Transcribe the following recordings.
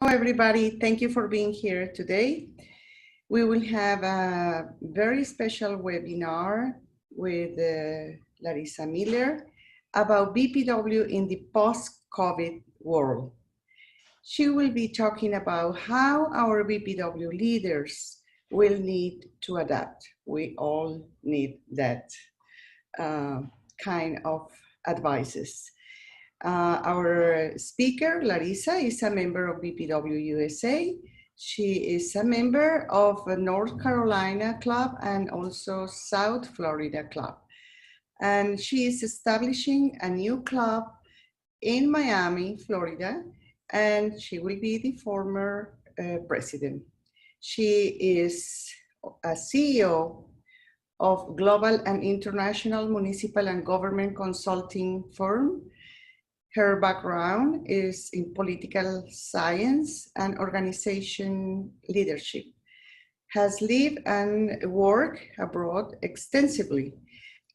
everybody. Thank you for being here today. We will have a very special webinar with Larisa Miller about BPW in the post-COVID world. She will be talking about how our BPW leaders will need to adapt. We all need that kind of advices. Our speaker, Larisa, is a member of BPW-USA. She is a member of a North Carolina club and also South Florida club. And she is establishing a new club in Miami, Florida, and she will be the former president. She is a CEO of global and international municipal and government consulting firm. Her background is in political science and organization leadership, has lived and worked abroad extensively,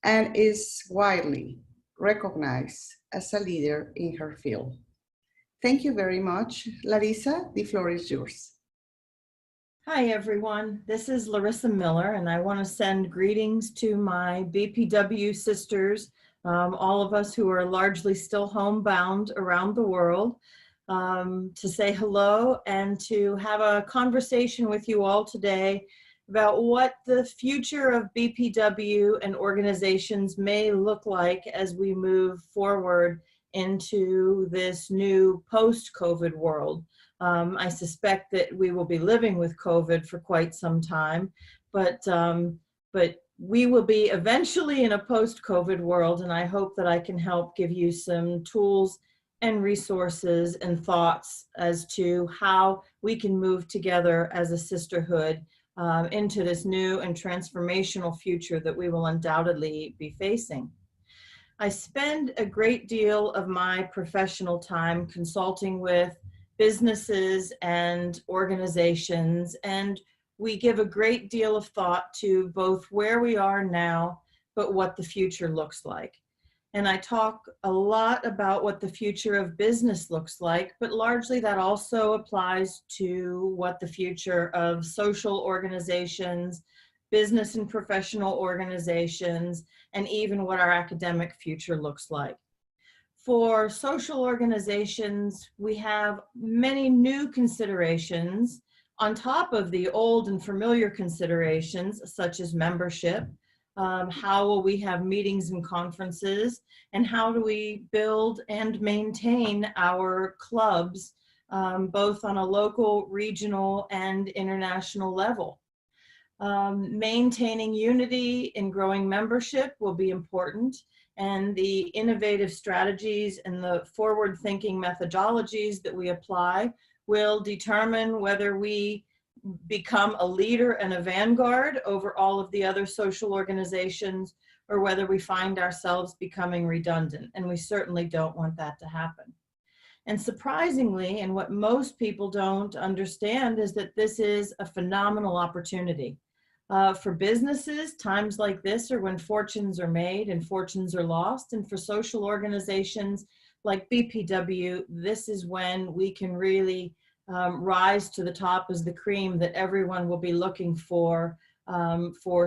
and is widely recognized as a leader in her field. Thank you very much, Larisa. The floor is yours. Hi, everyone. This is Larisa Miller, and I want to send greetings to my BPW sisters, all of us who are largely still homebound around the world, to say hello and to have a conversation with you all today about what the future of BPW and organizations may look like as we move forward into this new post-COVID world. I suspect that we will be living with COVID for quite some time, but we will be eventually in a post-COVID world, and I hope that I can help give you some tools and resources and thoughts as to how we can move together as a sisterhood into this new and transformational future that we will undoubtedly be facing. I spend a great deal of my professional time consulting with businesses and organizations, and we give a great deal of thought to both where we are now, but what the future looks like. And I talk a lot about what the future of business looks like, but largely that also applies to what the future of social organizations, business and professional organizations, and even what our academic future looks like. For social organizations, we have many new considerations on top of the old and familiar considerations, such as membership. How will we have meetings and conferences, and how do we build and maintain our clubs, both on a local, regional, and international level? Maintaining unity and growing membership will be important, and the innovative strategies and the forward-thinking methodologies that we apply will determine whether we become a leader and a vanguard over all of the other social organizations, or whether we find ourselves becoming redundant, and we certainly don't want that to happen. And surprisingly, and what most people don't understand, is that this is a phenomenal opportunity. For businesses, times like this are when fortunes are made and fortunes are lost, and for social organizations like BPW, this is when we can really rise to the top as the cream that everyone will be looking for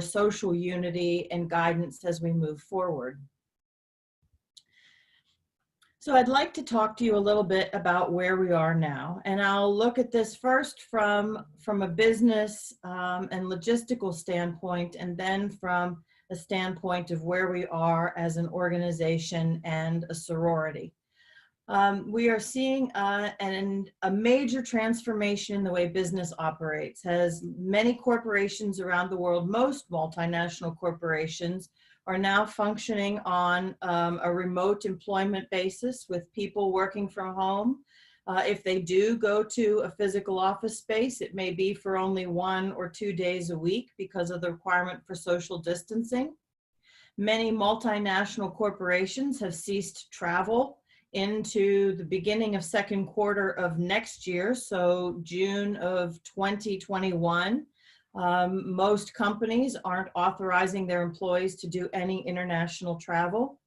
social unity and guidance as we move forward. So I'd like to talk to you a little bit about where we are now, and I'll look at this first from a business and logistical standpoint, and then from a standpoint of where we are as an organization and a sorority. We are seeing a major transformation in the way business operates, as many corporations around the world, most multinational corporations, are now functioning on a remote employment basis with people working from home. If they do go to a physical office space, it may be for only 1 or 2 days a week because of the requirement for social distancing. Many multinational corporations have ceased travel into the beginning of second quarter of next year, so June of 2021. Most companies aren't authorizing their employees to do any international travel.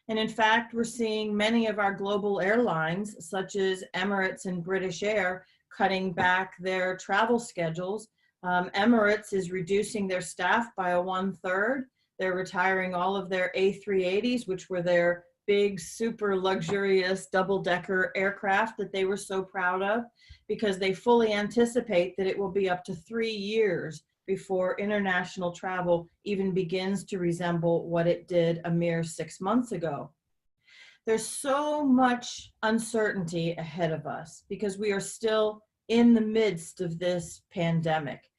And in fact, we're seeing many of our global airlines, such as Emirates and British Air, cutting back their travel schedules. Emirates is reducing their staff by a 1/3. They're retiring all of their A380s, which were their big, super luxurious double-decker aircraft that they were so proud of, because they fully anticipate that it will be up to 3 years before international travel even begins to resemble what it did a mere 6 months ago. There's so much uncertainty ahead of us because we are still in the midst of this pandemic.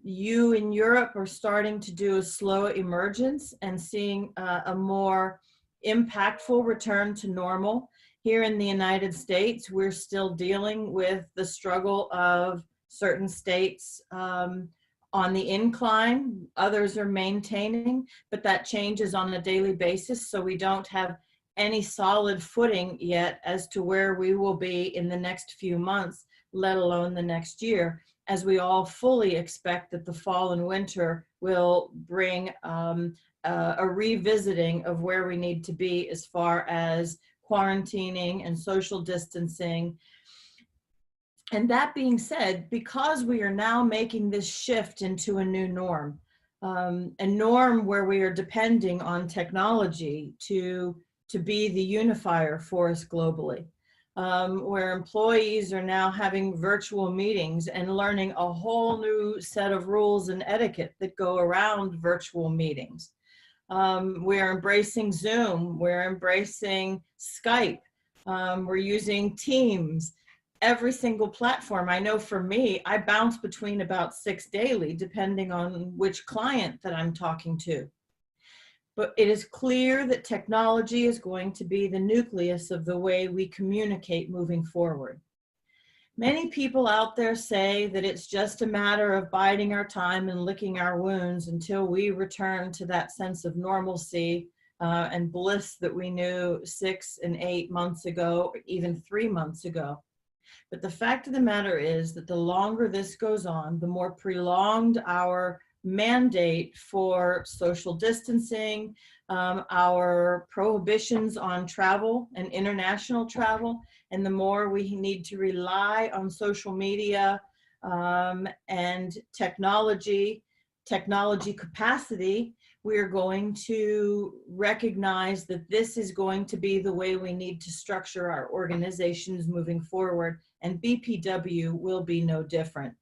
You in Europe are starting to do a slow emergence and seeing a more impactful return to normal. Here in the United States, we're still dealing with the struggle of certain states on the incline, others are maintaining, but that changes on a daily basis, so we don't have any solid footing yet as to where we will be in the next few months, let alone the next year, as we all fully expect that the fall and winter will bring a revisiting of where we need to be as far as quarantining and social distancing. And that being said, because we are now making this shift into a new norm, a norm where we are depending on technology to be the unifier for us globally, where employees are now having virtual meetings and learning a whole new set of rules and etiquette that go around virtual meetings. We're embracing Zoom, we're embracing Skype, we're using Teams, every single platform. I know for me, I bounce between about 6 daily, depending on which client that I'm talking to. But it is clear that technology is going to be the nucleus of the way we communicate moving forward. Many people out there say that it's just a matter of biding our time and licking our wounds until we return to that sense of normalcy and bliss that we knew 6 and 8 months ago, or even 3 months ago. But the fact of the matter is that the longer this goes on, the more prolonged our mandate for social distancing, our prohibitions on travel and international travel, and the more we need to rely on social media and technology capacity, we are going to recognize that this is going to be the way we need to structure our organizations moving forward, and BPW will be no different.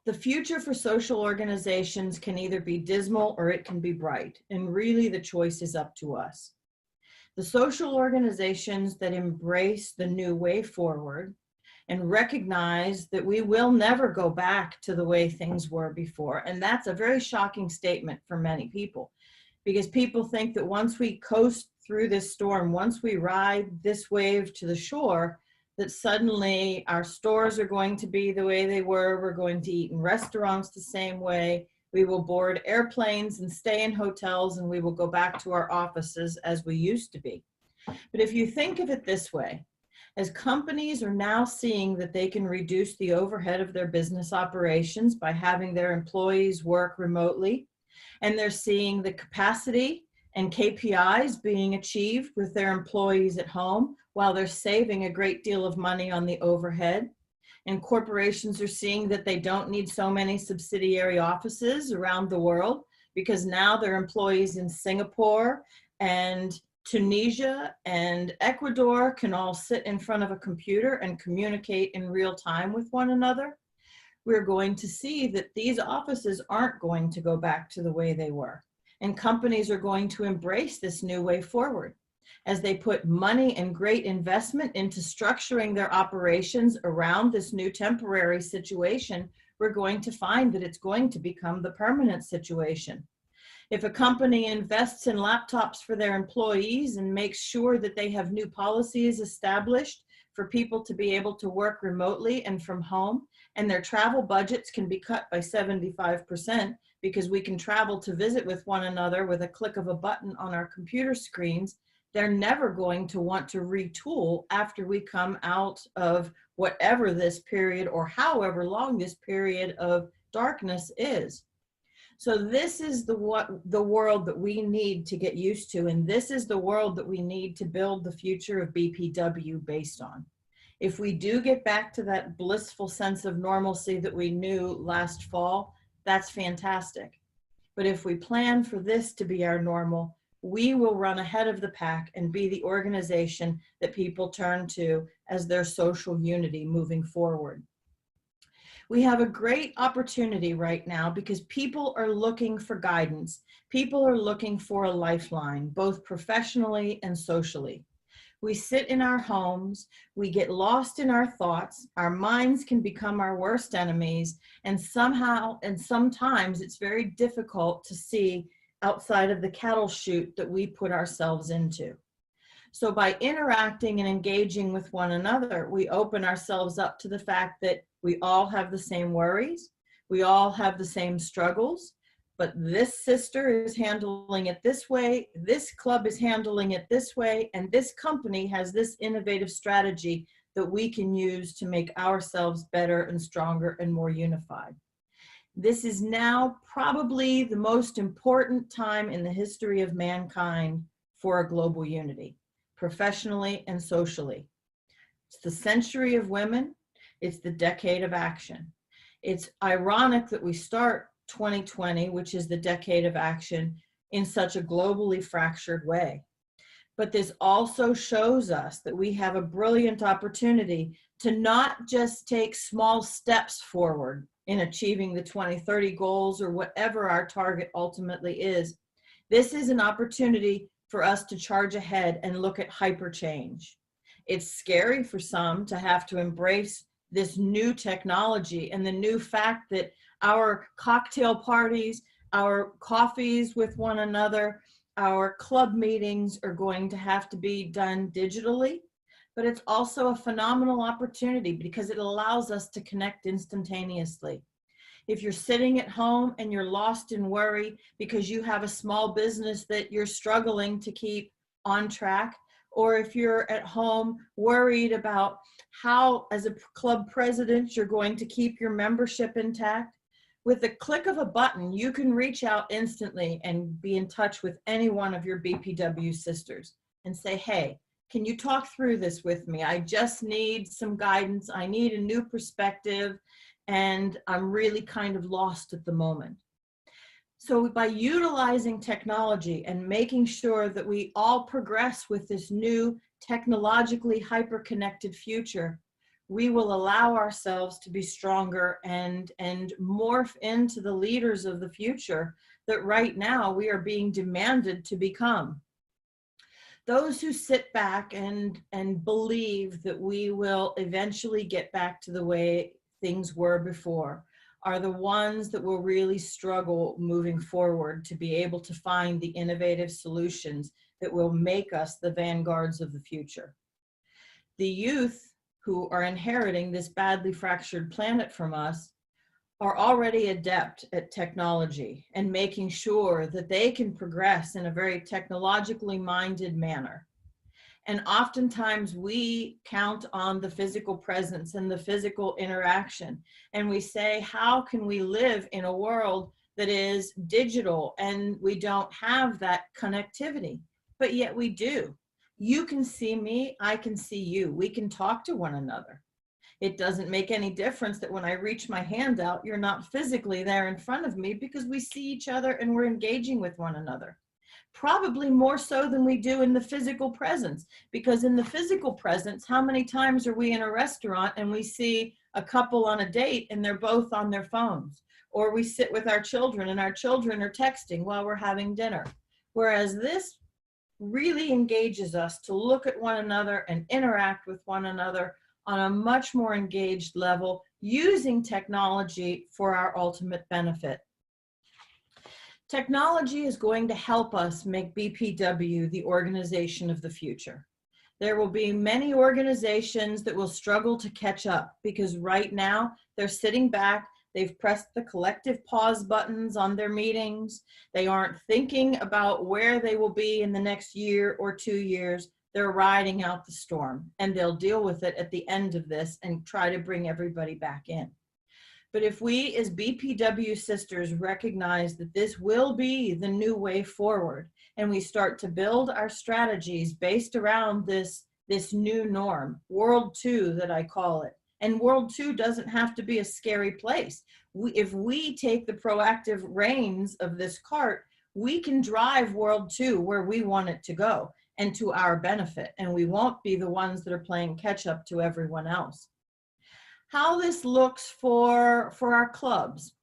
The future for social organizations can either be dismal or it can be bright, and really the choice is up to us. The social organizations that embrace the new way forward and recognize that we will never go back to the way things were before, and that's a very shocking statement for many people, because people think that once we coast through this storm, once we ride this wave to the shore, that suddenly our stores are going to be the way they were, we're going to eat in restaurants the same way, we will board airplanes and stay in hotels, and we will go back to our offices as we used to be. But if you think of it this way, as companies are now seeing that they can reduce the overhead of their business operations by having their employees work remotely, and they're seeing the capacity and KPIs being achieved with their employees at home while they're saving a great deal of money on the overhead, and corporations are seeing that they don't need so many subsidiary offices around the world because now their employees in Singapore and Tunisia and Ecuador can all sit in front of a computer and communicate in real time with one another. We're going to see that these offices aren't going to go back to the way they were. And companies are going to embrace this new way forward. As they put money and great investment into structuring their operations around this new temporary situation, we're going to find that it's going to become the permanent situation. If a company invests in laptops for their employees and makes sure that they have new policies established for people to be able to work remotely and from home, and their travel budgets can be cut by 75% because we can travel to visit with one another with a click of a button on our computer screens, they're never going to want to retool after we come out of whatever this period or however long this period of darkness is. So this is the world that we need to get used to, and this is the world that we need to build the future of BPW based on. If we do get back to that blissful sense of normalcy that we knew last fall, that's fantastic. But if we plan for this to be our normal, we will run ahead of the pack and be the organization that people turn to as their social unity moving forward. We have a great opportunity right now because people are looking for guidance. People are looking for a lifeline, both professionally and socially. We sit in our homes, we get lost in our thoughts, our minds can become our worst enemies, and somehow and sometimes it's very difficult to see outside of the cattle chute that we put ourselves into. So by interacting and engaging with one another, we open ourselves up to the fact that we all have the same worries, we all have the same struggles, but this sister is handling it this way, this club is handling it this way, and this company has this innovative strategy that we can use to make ourselves better and stronger and more unified. This is now probably the most important time in the history of mankind for a global unity, professionally and socially. It's the century of women. It's the decade of action. It's ironic that we start 2020, which is the decade of action, in such a globally fractured way. But this also shows us that we have a brilliant opportunity to not just take small steps forward in achieving the 2030 goals or whatever our target ultimately is. This is an opportunity for us to charge ahead and look at hyper change. It's scary for some to have to embrace this new technology and the new fact that our cocktail parties, our coffees with one another, our club meetings are going to have to be done digitally. But it's also a phenomenal opportunity because it allows us to connect instantaneously. If you're sitting at home and you're lost in worry because you have a small business that you're struggling to keep on track, or if you're at home worried about how, as a club president, you're going to keep your membership intact, with the click of a button, you can reach out instantly and be in touch with any one of your BPW sisters and say, hey, can you talk through this with me? I just need some guidance. I need a new perspective, and I'm really kind of lost at the moment. So by utilizing technology and making sure that we all progress with this new technologically hyper-connected future, we will allow ourselves to be stronger and morph into the leaders of the future that right now we are being demanded to become. Those who sit back and believe that we will eventually get back to the way things were before are the ones that will really struggle moving forward to be able to find the innovative solutions that will make us the vanguards of the future. The youth who are inheriting this badly fractured planet from us are already adept at technology and making sure that they can progress in a very technologically minded manner. And oftentimes we count on the physical presence and the physical interaction. And we say, how can we live in a world that is digital and we don't have that connectivity? But yet we do. You can see me, I can see you. We can talk to one another. It doesn't make any difference that when I reach my hand out, you're not physically there in front of me because we see each other and we're engaging with one another. Probably more so than we do in the physical presence, because in the physical presence, how many times are we in a restaurant and we see a couple on a date and they're both on their phones? Or we sit with our children and our children are texting while we're having dinner. Whereas this really engages us to look at one another and interact with one another on a much more engaged level using technology for our ultimate benefit. Technology is going to help us make BPW the organization of the future. There will be many organizations that will struggle to catch up because right now they're sitting back, they've pressed the collective pause buttons on their meetings, they aren't thinking about where they will be in the next year or 2 years. They're riding out the storm and they'll deal with it at the end of this and try to bring everybody back in. But if we as BPW sisters recognize that this will be the new way forward and we start to build our strategies based around this this new norm, World 2 that I call it. And World 2 doesn't have to be a scary place. If we take the proactive reins of this cart, we can drive World 2 where we want it to go and to our benefit. And we won't be the ones that are playing catch up to everyone else. How this looks for our clubs.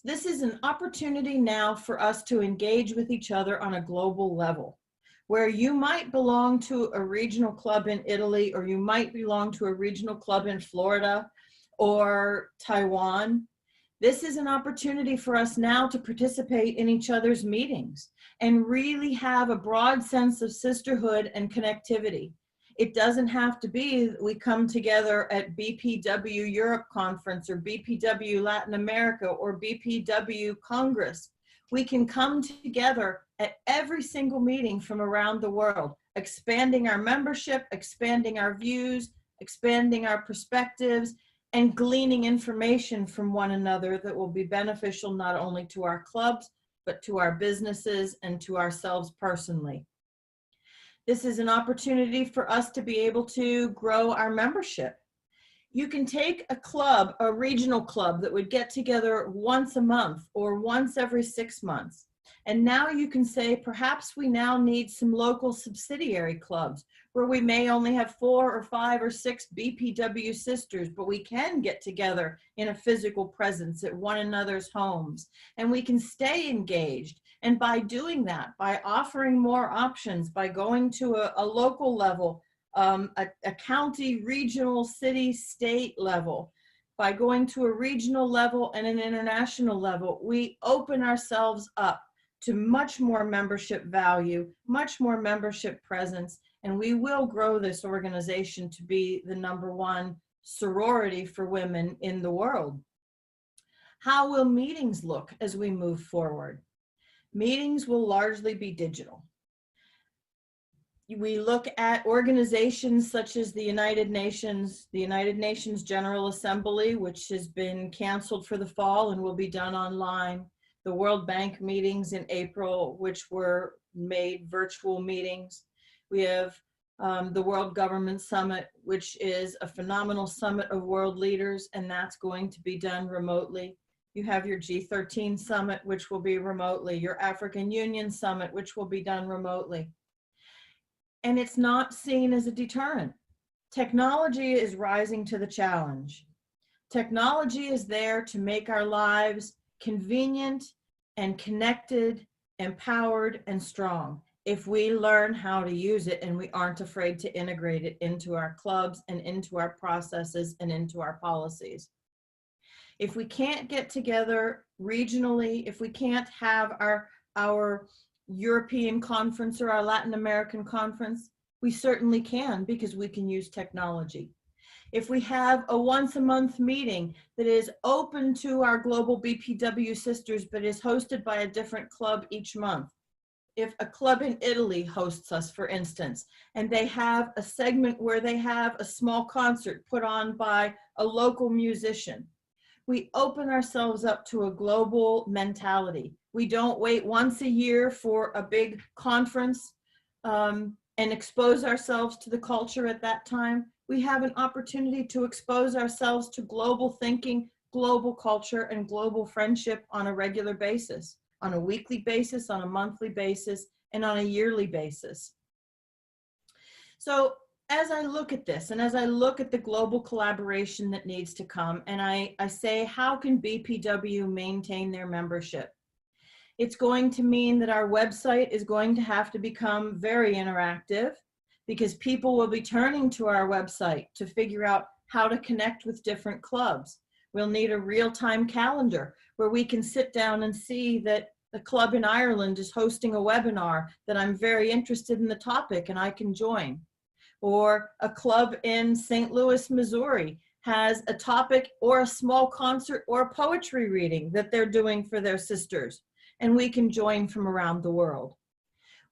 This is an opportunity now for us to engage with each other on a global level, where you might belong to a regional club in Italy, or you might belong to a regional club in Florida or Taiwan. This is an opportunity for us now to participate in each other's meetings and really have a broad sense of sisterhood and connectivity. It doesn't have to be that we come together at BPW Europe Conference or BPW Latin America or BPW Congress. We can come together at every single meeting from around the world, expanding our membership, expanding our views, expanding our perspectives, and gleaning information from one another that will be beneficial not only to our clubs, but to our businesses and to ourselves personally. This is an opportunity for us to be able to grow our membership. You can take a club, a regional club that would get together once a month or once every 6 months. And now you can say, perhaps we now need some local subsidiary clubs where we may only have 4 or 5 or 6 BPW sisters, but we can get together in a physical presence at one another's homes, and we can stay engaged. And by doing that, by offering more options, by going to a local level, a county, regional, city, state level, by going to a regional level and an international level, we open ourselves up to much more membership value, much more membership presence, and we will grow this organization to be the #1 sorority for women in the world. How will meetings look as we move forward? Meetings will largely be digital. We look at organizations such as the United Nations General Assembly, which has been canceled for the fall and will be done online. The World Bank meetings in April, which were made virtual meetings. We have the World Government Summit, which is a phenomenal summit of world leaders, and that's going to be done remotely. You have your G13 summit, which will be remotely, your African Union summit, which will be done remotely. And it's not seen as a deterrent. Technology is rising to the challenge. Technology is there to make our lives convenient and connected, empowered, and strong if we learn how to use it and we aren't afraid to integrate it into our clubs and into our processes and into our policies. If we can't get together regionally, if we can't have our European conference or our Latin American conference, we certainly can, because we can use technology. If we have a once-a-month meeting that is open to our global BPW sisters, but is hosted by a different club each month. If a club in Italy hosts us, for instance, and they have a segment where they have a small concert put on by a local musician, we open ourselves up to a global mentality. We don't wait once a year for a big conference and expose ourselves to the culture at that time. We have an opportunity to expose ourselves to global thinking, global culture, and global friendship on a regular basis, on a weekly basis, on a monthly basis, and on a yearly basis. So as I look at this, and as I look at the global collaboration that needs to come, and I say, how can BPW maintain their membership? It's going to mean that our website is going to have to become very interactive, because people will be turning to our website to figure out how to connect with different clubs. We'll need a real-time calendar where we can sit down and see that the club in Ireland is hosting a webinar that I'm very interested in the topic and I can join. Or a club in St. Louis, Missouri has a topic or a small concert or a poetry reading that they're doing for their sisters, and we can join from around the world.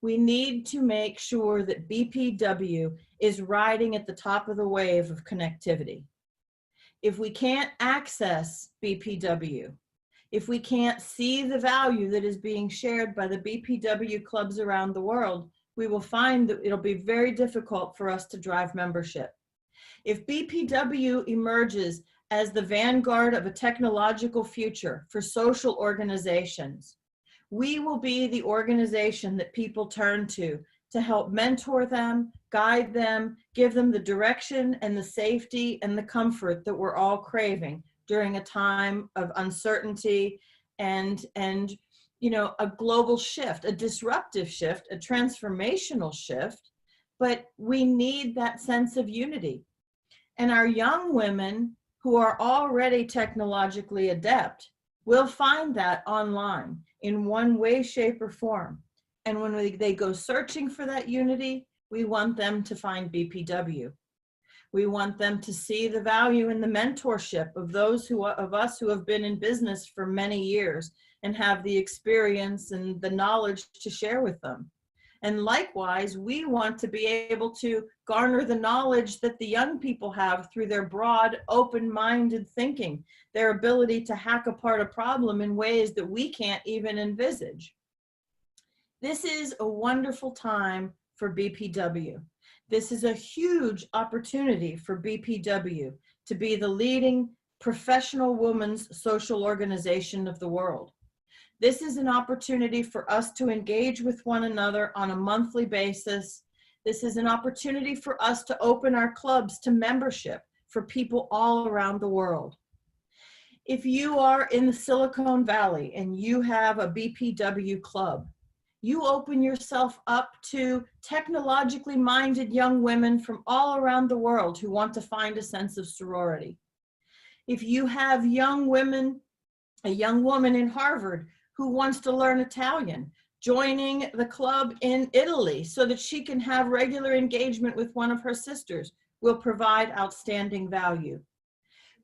We need to make sure that BPW is riding at the top of the wave of connectivity. If we can't access BPW, if we can't see the value that is being shared by the BPW clubs around the world, we will find that it'll be very difficult for us to drive membership. If BPW emerges as the vanguard of a technological future for social organizations, we will be the organization that people turn to help mentor them, guide them, give them the direction and the safety and the comfort that we're all craving during a time of uncertainty and you know, a global shift, a disruptive shift, a transformational shift, but we need that sense of unity. And our young women who are already technologically adept will find that online in one way, shape, or form. And when they go searching for that unity, we want them to find BPW. We want them to see the value in the mentorship of those of us who have been in business for many years and have the experience and the knowledge to share with them. And likewise, we want to be able to garner the knowledge that the young people have through their broad, open-minded thinking, their ability to hack apart a problem in ways that we can't even envisage. This is a wonderful time for BPW. This is a huge opportunity for BPW to be the leading professional women's social organization of the world. This is an opportunity for us to engage with one another on a monthly basis. This is an opportunity for us to open our clubs to membership for people all around the world. If you are in the Silicon Valley and you have a BPW club, you open yourself up to technologically minded young women from all around the world who want to find a sense of sorority. If you have young women, a young woman in Harvard who wants to learn Italian, joining the club in Italy so that she can have regular engagement with one of her sisters, will provide outstanding value.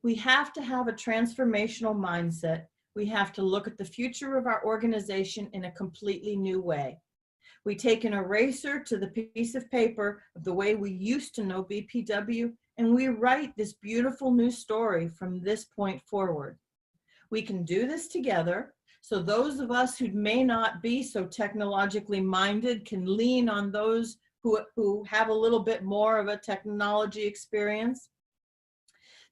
We have to have a transformational mindset. We have to look at the future of our organization in a completely new way. We take an eraser to the piece of paper of the way we used to know BPW, and we write this beautiful new story from this point forward. We can do this together. So those of us who may not be so technologically minded can lean on those who have a little bit more of a technology experience.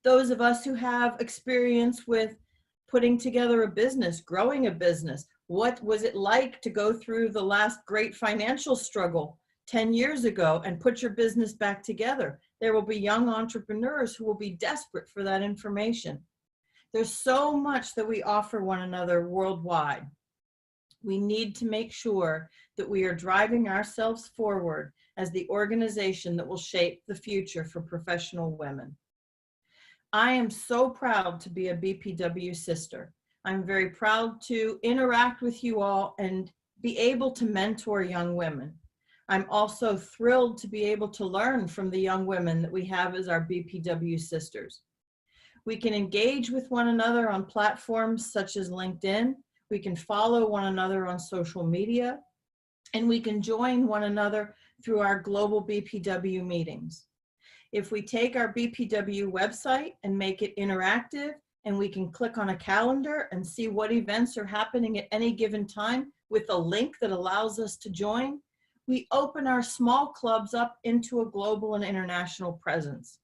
Those of us who have experience with putting together a business, growing a business. What was it like to go through the last great financial struggle 10 years ago and put your business back together? There will be young entrepreneurs who will be desperate for that information. There's so much that we offer one another worldwide. We need to make sure that we are driving ourselves forward as the organization that will shape the future for professional women. I am so proud to be a BPW sister. I'm very proud to interact with you all and be able to mentor young women. I'm also thrilled to be able to learn from the young women that we have as our BPW sisters. We can engage with one another on platforms such as LinkedIn. We can follow one another on social media, and we can join one another through our global BPW meetings. If we take our BPW website and make it interactive, and we can click on a calendar and see what events are happening at any given time with a link that allows us to join, we open our small clubs up into a global and international presence.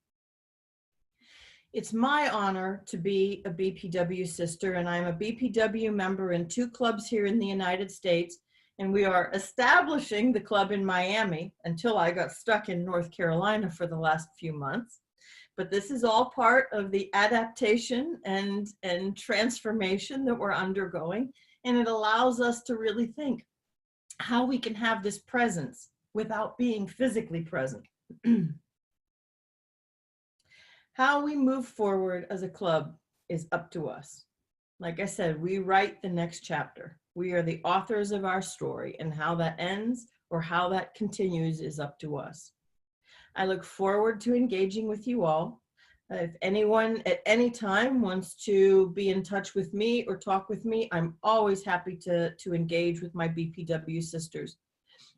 It's my honor to be a BPW sister, and I'm a BPW member in 2 clubs here in the United States, and we are establishing the club in Miami until I got stuck in North Carolina for the last few months. But this is all part of the adaptation and transformation that we're undergoing, and it allows us to really think how we can have this presence without being physically present. How we move forward as a club is up to us. Like I said, we write the next chapter. We are the authors of our story, and how that ends or how that continues is up to us. I look forward to engaging with you all. If anyone at any time wants to be in touch with me or talk with me, I'm always happy to engage with my BPW sisters.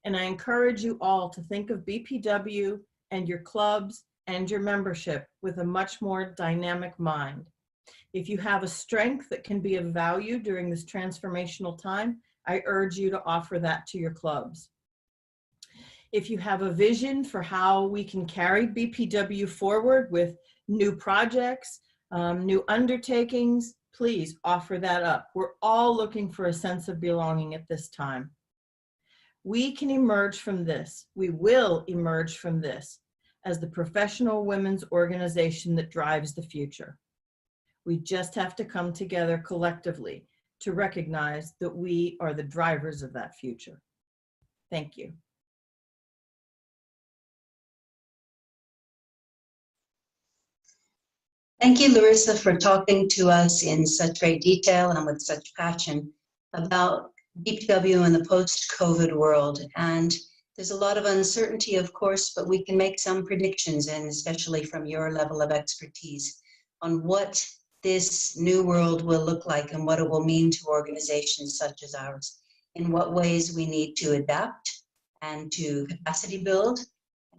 And I encourage you all to think of BPW and your clubs and your membership with a much more dynamic mind. If you have a strength that can be of value during this transformational time, I urge you to offer that to your clubs. If you have a vision for how we can carry BPW forward with new projects, new undertakings, please offer that up. We're all looking for a sense of belonging at this time. We can emerge from this. We will emerge from this as the professional women's organization that drives the future. We just have to come together collectively to recognize that we are the drivers of that future. Thank you. Thank you, Larisa, for talking to us in such great detail and with such passion about BPW in the post-COVID world. And there's a lot of uncertainty, of course, but we can make some predictions, and especially from your level of expertise, on what this new world will look like and what it will mean to organizations such as ours, in what ways we need to adapt and to capacity build,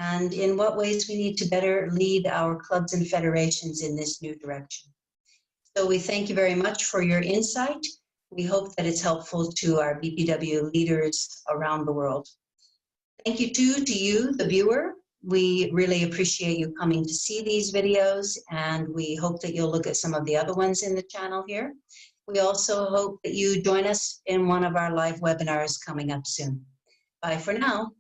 and in what ways we need to better lead our clubs and federations in this new direction. So we thank you very much for your insight. We hope that it's helpful to our BPW leaders around the world. Thank you too to you, the viewer. We really appreciate you coming to see these videos, and we hope that you'll look at some of the other ones in the channel here. We also hope that you join us in one of our live webinars coming up soon. Bye for now.